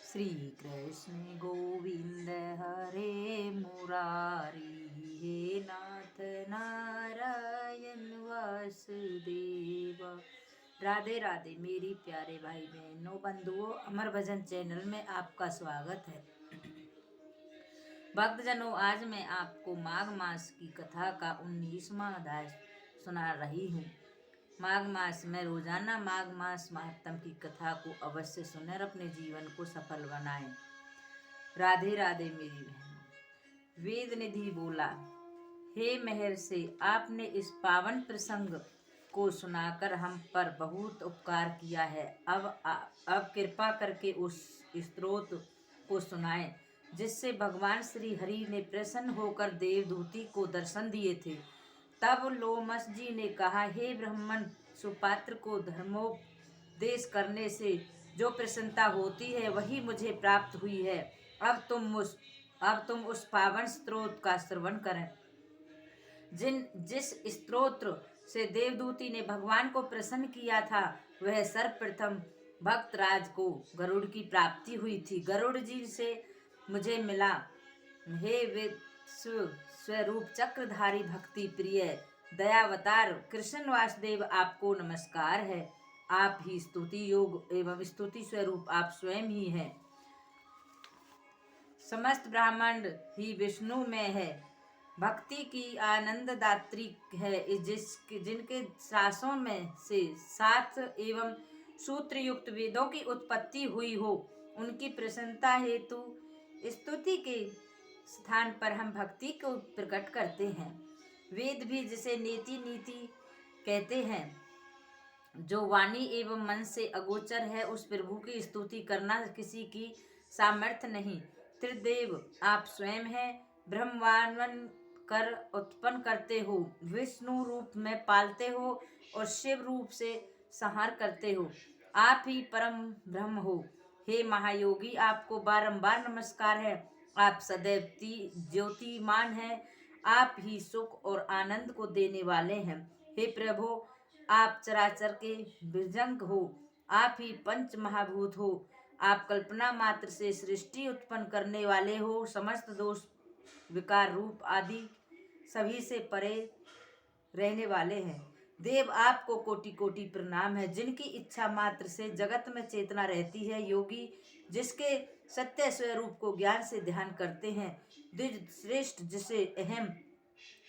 श्री कृष्ण गोविंद हरे मुरारी, हे नाथ नारायण वासुदेव। राधे राधे मेरी प्यारे भाई बहनों बंधुओं, अमर भजन चैनल में आपका स्वागत है। भक्तजनों, आज मैं आपको माघ मास की कथा का 19वां अध्याय सुना रही हूँ। माघ मास में रोजाना माघ मास महात्म की कथा को अवश्य सुने और अपने जीवन को सफल बनाएं। राधे राधे मेरी बहनों। वेद निधि बोला, हे मेहर से आपने इस पावन प्रसंग को सुनाकर हम पर बहुत उपकार किया है। अब कृपा करके उस स्तोत्र को सुनाएं जिससे भगवान श्री हरि ने प्रसन्न होकर देवदूती को दर्शन दिए थे। तब लोमस जी ने कहा, हे ब्राह्मण, सुपात्र को धर्मोपदेश करने से जो प्रसन्नता होती है वही मुझे प्राप्त हुई है। अब तुम उस पावन स्तोत्र का श्रवण करें जिस स्तोत्र से देवदूती ने भगवान को प्रसन्न किया था। वह सर्वप्रथम भक्तराज को गरुड़ की प्राप्ति हुई थी। गरुड़ जी से मुझे मिला, हे विश्व स्वरूप चक्रधारी भक्ति प्रिय दयावतार कृष्ण वासुदेव, आपको नमस्कार है। आप ही स्तुति योग एवं स्तुति स्वरूप आप स्वयं ही हैं। समस्त ब्रह्मांड ही विष्णु में है। भक्ति की आनंददात्री है। जिनके श्वासों में से 7 एवं सूत्र युक्त वेदों की उत्पत्ति हुई हो, उनकी प्रसन्नता हेतु स्तुति के स्थान पर हम भक्ति को प्रकट करते हैं। वेद भी जिसे नीति कहते हैं, जो वाणी एवं मन से अगोचर है, उस प्रभु की स्तुति करना किसी की सामर्थ्य नहीं। त्रिदेव आप स्वयं हैं। ब्रह्मांड कर उत्पन्न करते हो, विष्णु रूप में पालते हो और शिव रूप से संहार करते हो। आप ही परम ब्रह्म हो। हे महायोगी, आपको बारंबार नमस्कार है। आप सदैव ज्योतिमान हैं। आप ही सुख और आनंद को देने वाले हैं। हे प्रभु, आप चराचर के भुजंग हो। आप ही पंच महाभूत हो। आप कल्पना मात्र से सृष्टि उत्पन्न करने वाले हो। समस्त दोष विकार रूप आदि सभी से परे रहने वाले हैं। देव, आपको कोटि कोटि प्रणाम है। जिनकी इच्छा मात्र से जगत में चेतना रहती है, योगी जिसके सत्य स्वरूप को ज्ञान से ध्यान करते हैं, द्विज श्रेष्ठ जिसे अहम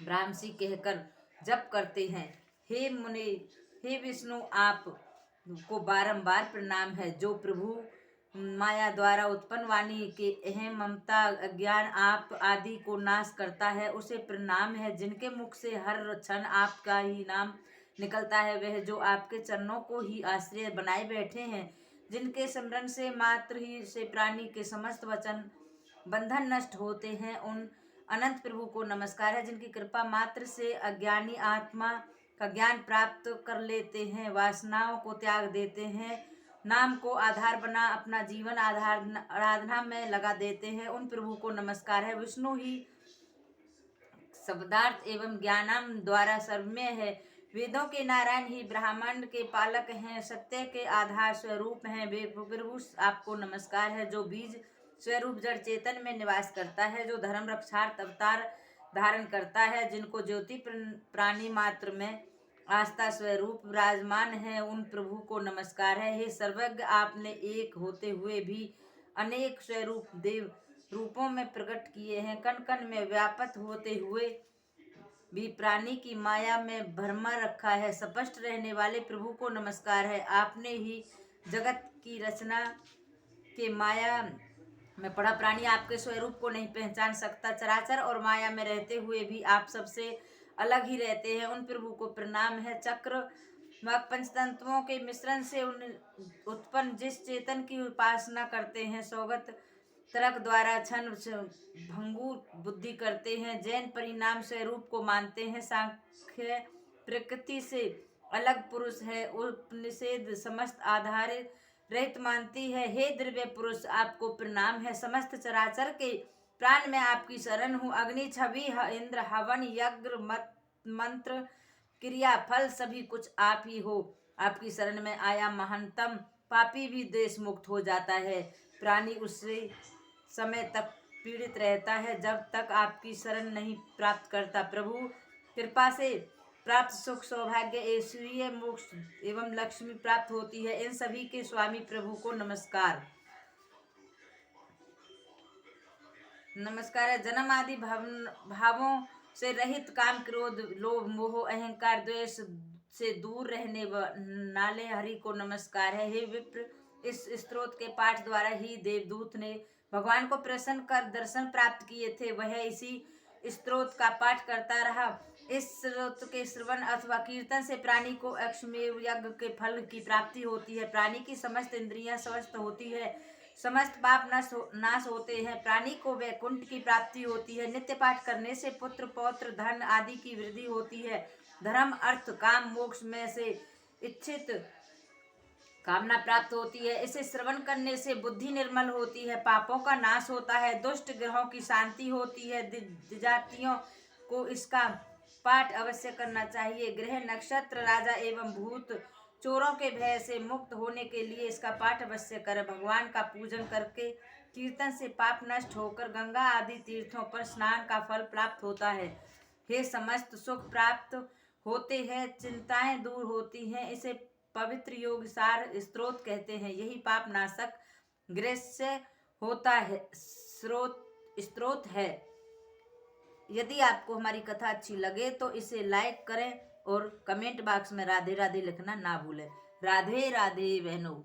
ब्राह्मसी कहकर जप करते हैं। हे मुनि, हे विष्णु, आप को बारंबार प्रणाम है। जो प्रभु माया द्वारा उत्पन्न वाणी के अहम ममता अज्ञान आप आदि को नाश करता है, उसे प्रणाम है। जिनके मुख से हर क्षण आपका ही नाम निकलता है, वह जो आपके चरणों को ही आश्रय बनाए बैठे हैं, जिनके स्मरण से मात्र ही से प्राणी के समस्त वचन बंधन नष्ट होते हैं, उन अनंत प्रभु को नमस्कार है। जिनकी कृपा मात्र से अज्ञानी आत्मा का ज्ञान प्राप्त कर लेते हैं, वासनाओं को त्याग देते हैं, नाम को आधार बना अपना जीवन आराधना में लगा देते हैं, उन प्रभु को नमस्कार है। विष्णु ही शब्दार्थ एवं ज्ञानम द्वारा सर्वमय है। वेदों के नारायण ही ब्रह्मांड के पालक हैं, सत्य के आधार स्वरूप हैं। वे प्रभु आपको नमस्कार है, जो बीज स्वरूप जड़ चेतन में निवास करता है, जो धर्म रक्षार्थ अवतार धारण करता है, जिनको ज्योति प्राणी मात्र में आस्था स्वरूप विराजमान है, उन प्रभु को नमस्कार है। हे सर्वज्ञ, आपने एक होते हुए भी अनेक स्वरूप देव रूपों में प्रकट किए हैं। कण कण में व्याप्त होते हुए भी प्राणी की माया में भरमा रखा है। स्पष्ट रहने वाले प्रभु को नमस्कार है। आपने ही जगत की रचना के माया में पड़ा प्राणी आपके स्वरूप को नहीं पहचान सकता। चराचर और माया में रहते हुए भी आप सबसे अलग ही रहते हैं, उन प्रभु को प्रणाम है। चक्र पंचतत्वों के मिश्रण से उत्पन्न जिस चेतन की उपासना करते हैं, सौगत तर्क द्वारा क्षण भंगुर बुद्धि करते हैं, जैन परिणाम स्वरूप को मानते हैं, सांख्य प्रकृति से अलग पुरुष है, उपनिषद समस्त आधार रहित मानती है। हे दिव्य पुरुष, आपको प्रणाम है। समस्त चराचर के प्राण में आपकी शरण हूँ। अग्नि, छवि, इंद्र, हवन, यज्ञ, मंत्र, क्रिया, फल सभी कुछ आप ही हो। आपकी शरण में आया महानतम पापी भी देश मुक्त हो जाता है। प्राणी उसी समय तक पीड़ित रहता है जब तक आपकी शरण नहीं प्राप्त करता। प्रभु कृपा से प्राप्त सुख, सौभाग्य, ऐश्वर्य, मोक्ष एवं लक्ष्मी प्राप्त होती है। इन सभी के स्वामी प्रभु को नमस्कार। नमस्कार है। जन्म आदि भावों से रहित, काम, क्रोध, लोभ, मोह, अहंकार, द्वेष से दूर रहने नाले हरि को नमस्कार है। हे विप्र, इस स्तोत्र के पाठ द्वारा ही देवदूत ने भगवान को प्रसन्न कर दर्शन प्राप्त किए थे। वह इसी स्तोत्र का पाठ करता रहा। इस स्तोत्र के श्रवण अथवा कीर्तन से प्राणी को अश्वमेध यज्ञ के फल की प्राप्ति होती है। प्राणी की समस्त इंद्रियां स्वस्थ होती है, समस्त पाप नाश होते हैं, प्राणी को वैकुंठ की प्राप्ति होती है। नित्य पाठ करने से पुत्र, पौत्र, धन आदि की वृद्धि होती है। धर्म, अर्थ, काम, मोक्ष में से इच्छित कामना प्राप्त होती है। इसे श्रवण करने से बुद्धि निर्मल होती है, पापों का नाश होता है, दुष्ट ग्रहों की शांति होती है। द्विजातियों को इसका पाठ अवश्य करना चाहिए। ग्रह, नक्षत्र, राजा एवं भूत चोरों के भय से मुक्त होने के लिए इसका पाठ अवश्य करें। भगवान का पूजन करके कीर्तन से पाप नष्ट होकर गंगा आदि तीर्थों पर स्नान का फल प्राप्त होता है। हे समस्त सुख प्राप्त होते हैं, चिंताएं दूर होती हैं। इसे पवित्र योग सार स्त्रोत कहते हैं। यही पाप नाशक गृह होता है, स्त्रोत है। यदि आपको हमारी कथा अच्छी लगे तो इसे लाइक करें और कमेंट बॉक्स में राधे राधे लिखना ना भूलें। राधे राधे बहनों।